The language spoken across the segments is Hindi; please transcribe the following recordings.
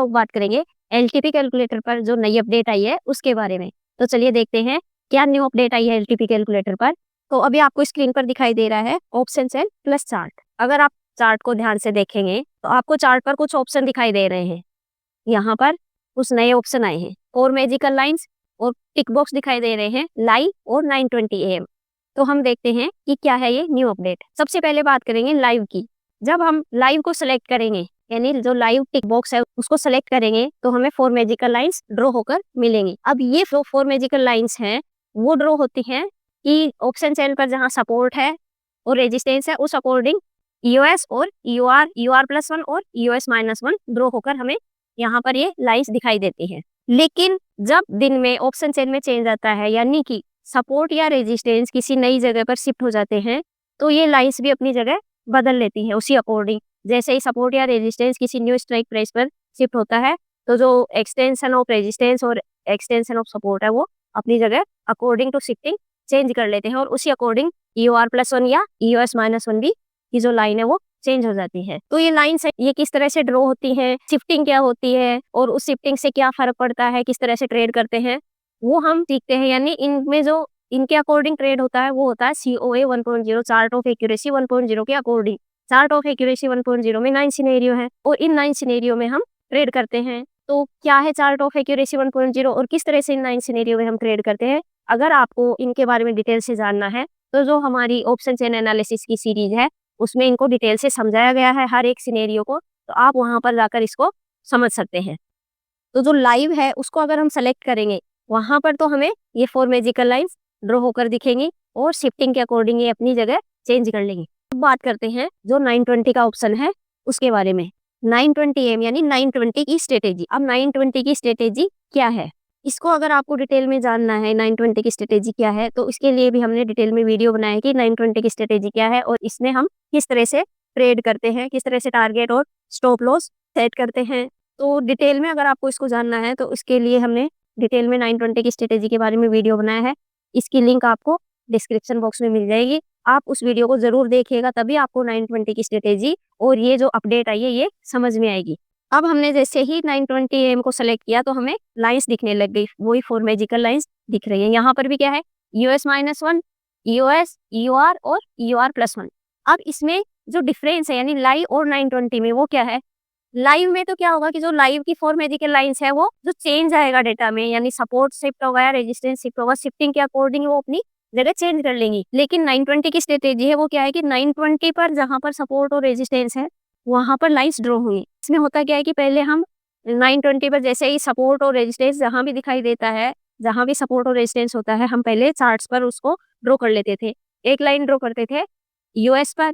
लोग बात करेंगे एलटीपी कैलकुलेटर पर जो नई अपडेट आई है उसके बारे में। तो चलिए देखते हैं क्या न्यू अपडेट आई है एलटीपी कैलकुलेटर पर। तो अभी आपको स्क्रीन पर दिखाई दे रहा है ऑप्शन सेल प्लस चार्ट। अगर आप चार्ट को ध्यान से देखेंगे तो आपको चार्ट पर कुछ ऑप्शन दिखाई दे रहे हैं। यहाँ पर कुछ नए ऑप्शन आए हैं, 4 मैजिकल लाइंस और टिक बॉक्स दिखाई दे रहे हैं, लाइव और 9:20 AM। तो हम देखते हैं कि क्या है ये न्यू अपडेट। सबसे पहले बात करेंगे लाइव की। जब हम लाइव को सिलेक्ट करेंगे, यानी जो लाइव टिक बॉक्स है उसको सिलेक्ट करेंगे, तो हमें 4 मैजिकल लाइंस ड्रॉ होकर मिलेंगी। अब ये 4 मैजिकल लाइंस हैं वो ड्रॉ होती हैं कि ऑप्शन सेल पर जहाँ सपोर्ट है और रेजिस्टेंस है उस अकॉर्डिंग EOS और EOR+1 और EOS-1 ड्रॉ होकर हमें यहाँ पर ये लाइंस दिखाई देती है। लेकिन जब दिन में ऑप्शन चेन में चेंज आता है, यानी कि सपोर्ट या रेजिस्टेंस किसी नई जगह पर शिफ्ट हो जाते हैं, तो ये लाइंस भी अपनी जगह बदल लेती है उसी अकॉर्डिंग। जैसे ही सपोर्ट या रेजिस्टेंस किसी न्यू स्ट्राइक प्राइस पर शिफ्ट होता है, तो जो एक्सटेंशन ऑफ रेजिस्टेंस और एक्सटेंशन ऑफ सपोर्ट है वो अपनी जगह अकॉर्डिंग टू शिफ्टिंग चेंज कर लेते हैं और उसी अकॉर्डिंग EOR+1 या EOS-1 भी की जो लाइन है वो चेंज हो जाती है। तो ये लाइंस है, ये किस तरह से ड्रॉ होती है, शिफ्टिंग क्या होती है और उस शिफ्टिंग से क्या फर्क पड़ता है, किस तरह से ट्रेड करते हैं, वो हम सीखते हैं। यानी इनमें जो इनके अकॉर्डिंग ट्रेड होता है वो होता है COA 1.0, चार्ट ऑफ एक्यूरेसी 1.0 के अकॉर्डिंग। चार्ट ऑफ एक्यूरेसी 1.0 में 9 सिनेरियो है और इन 9 सिनेरियो में हम ट्रेड करते हैं। तो क्या है चार्ट ऑफ एक्यूरेसी 1.0 और किस तरह से इन 9 सिनेरियो में हम ट्रेड करते हैं, अगर आपको इनके बारे में डिटेल से जानना है तो जो हमारी ऑप्शन चेन एनालिसिस की सीरीज है उसमें इनको डिटेल से समझाया गया है हर एक सिनेरियो को, तो आप वहां पर जाकर इसको समझ सकते हैं। तो जो लाइव है उसको अगर हम सेलेक्ट करेंगे वहां पर तो हमें ये 4 मैजिकल लाइंस ड्रॉ होकर दिखेंगी और शिफ्टिंग के अकॉर्डिंग ये अपनी जगह चेंज कर लेंगी। अब बात करते हैं जो 9:20 का ऑप्शन है उसके बारे में। 9:20 AM यानी 9:20 की स्ट्रेटेजी। अब 9:20 की स्ट्रेटेजी क्या है, इसको अगर आपको डिटेल में जानना है 9:20 की स्ट्रेटेजी क्या है, तो इसके लिए भी हमने डिटेल में वीडियो बनाया है कि 9:20 की स्ट्रेटेजी क्या है और इसमें हम किस तरह से ट्रेड करते हैं, किस तरह से टारगेट और स्टॉप लॉस सेट करते हैं। तो डिटेल में अगर आपको इसको जानना है तो इसके लिए हमने डिटेल में 9:20 की स्ट्रेटेजी के बारे में वीडियो बनाया है। इसकी लिंक आपको डिस्क्रिप्शन बॉक्स में मिल जाएगी, आप उस वीडियो को जरूर देखिएगा, तभी आपको 9:20 की स्ट्रेटेजी और ये जो अपडेट आई है ये समझ में आएगी। अब हमने जैसे ही 9:20 AM को सेलेक्ट किया तो हमें लाइंस दिखने लग गई, वही 4 मैजिकल लाइंस दिख रही है। यहाँ पर भी क्या है, EOS-1, EOS, EOR और EOR+1। अब इसमें जो डिफरेंस है यानी लाइव और 9:20 में वो क्या है, लाइव में तो क्या होगा कि जो लाइव की 4 मैजिकल लाइंस है वो जो चेंज आएगा डेटा में, यानी सपोर्ट शिफ्ट होगा या रेजिस्टेंस शिफ्ट होगा, शिफ्टिंग के अकॉर्डिंग वो अपनी जगह चेंज कर लेंगी। लेकिन 9:20 की स्ट्रेटेजी है वो क्या है कि 9:20 पर जहां पर सपोर्ट और रेजिस्टेंस है वहां पर लाइंस ड्रॉ होंगी। इसमें होता क्या है कि पहले हम 9:20 पर जैसे ही सपोर्ट और रेजिस्टेंस जहां भी दिखाई देता है, जहां भी सपोर्ट और रेजिस्टेंस होता है, हम पहले चार्ट्स पर उसको ड्रॉ कर लेते थे। एक लाइन ड्रॉ करते थे EOS पर,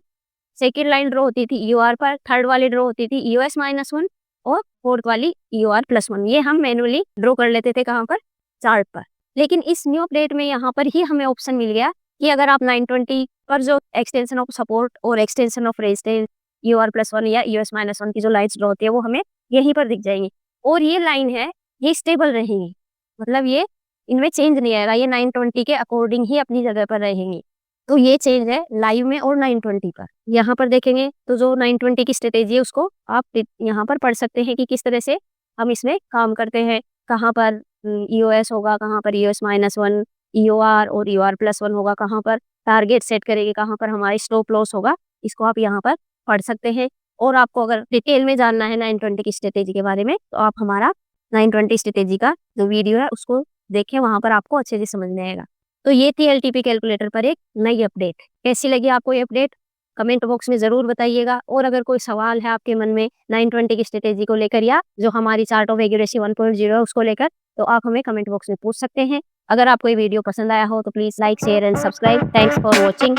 सेकेंड लाइन ड्रॉ होती थी EOR पर, थर्ड वाली ड्रॉ होती थी EOS-1 और फोर्थ वाली EOR+1। ये हम मैनुअली ड्रॉ कर लेते थे कहाँ पर, चार्ट पर। लेकिन इस न्यू अपडेट में यहाँ पर ही हमें ऑप्शन मिल गया कि अगर आप 9:20 पर जो एक्सटेंशन ऑफ सपोर्ट और एक्सटेंशन ऑफ रेजिस्टेंस EOR+1 या EOS-1 की जो लाइन्स ड्रॉ होती है वो हमें यहीं पर दिख जाएंगी और ये लाइन है ये स्टेबल रहेंगी, मतलब ये इनमें चेंज नहीं आएगा, ये 9:20 के अकॉर्डिंग ही अपनी जगह पर रहेंगी। तो ये चेंज है लाइव में और 9:20 पर। यहाँ पर देखेंगे तो जो 9:20 की स्ट्रेटेजी है उसको आप यहाँ पर पढ़ सकते हैं कि किस तरह से हम इसमें काम करते हैं, कहाँ पर EOS होगा, कहाँ पर EOS-1, EOR और EOR+1 होगा, कहाँ पर टारगेट सेट करेंगे, कहाँ पर हमारी स्टॉप लॉस होगा, इसको आप यहाँ पर पढ़ सकते हैं। और आपको अगर डिटेल में जानना है 9:20 की स्ट्रेटेजी के बारे में तो आप हमारा 9:20 स्ट्रेटेजी का जो वीडियो है उसको देखें, वहां पर आपको अच्छे से समझ में आएगा। तो ये थी एलटीपी कैलकुलेटर पर एक नई अपडेट। कैसी लगी आपको ये अपडेट कमेंट बॉक्स में जरूर बताइएगा। और अगर कोई सवाल है आपके मन में 9:20 की स्ट्रेटेजी को लेकर या जो हमारी चार्ट ऑफ एक्यूरेसी 1.0 है उसको लेकर, तो आप हमें कमेंट बॉक्स में पूछ सकते हैं। अगर आपको ये वीडियो पसंद आया हो तो please like, share and subscribe. Thanks for watching.